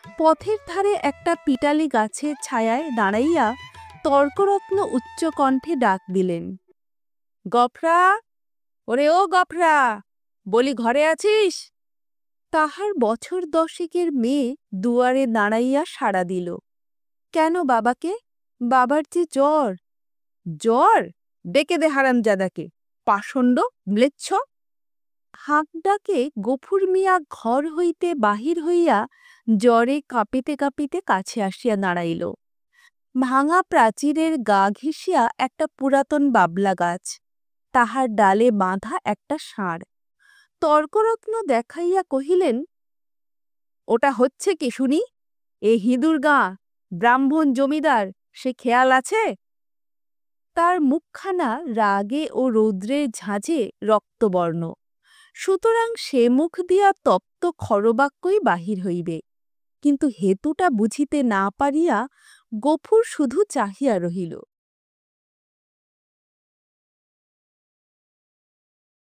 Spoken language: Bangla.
পথের ধারে একটা পিটালি গাছের ছায়ায় দাঁড়াইয়া তর্করত্ন উচ্চকণ্ঠে ডাক দিলেন, গফরা, ওরে ও গফরা, বলি ঘরে আছিস? তাহার বছর দশেকের মেয়ে দুয়ারে দাঁড়াইয়া সাড়া দিল। কেন বাবাকে? বাবার যে জ্বর। জ্বর? ডেকে দে হারামজাদাকে, পাষণ্ড ম্লেচ্ছ। হাঁক ডাকে গফুর মিয়া ঘর হইতে বাহির হইয়া জ্বরে কাঁপিতে কাঁপিতে কাছে আসিয়া দাঁড়াইল। ভাঙা প্রাচীরের গা ঘেঁষিয়া একটা পুরাতন বাবলা গাছ, তাহার ডালে বাঁধা একটা ষাঁড়। তর্করত্ন দেখাইয়া কহিলেন, ওটা হচ্ছে কি শুনি? এ হিঁদুর গাঁ, ব্রাহ্মণ জমিদার, সে খেয়াল আছে? তার মুখখানা রাগে ও রৌদ্রের ঝাঁঝে রক্তবর্ণ, সুতরাং সে মুখ দিয়া তপ্ত খরবাক্যই বাহির হইবে। কিন্তু হেতুটা বুঝিতে না পারিয়া গফুর শুধু চাহিয়া রহিল।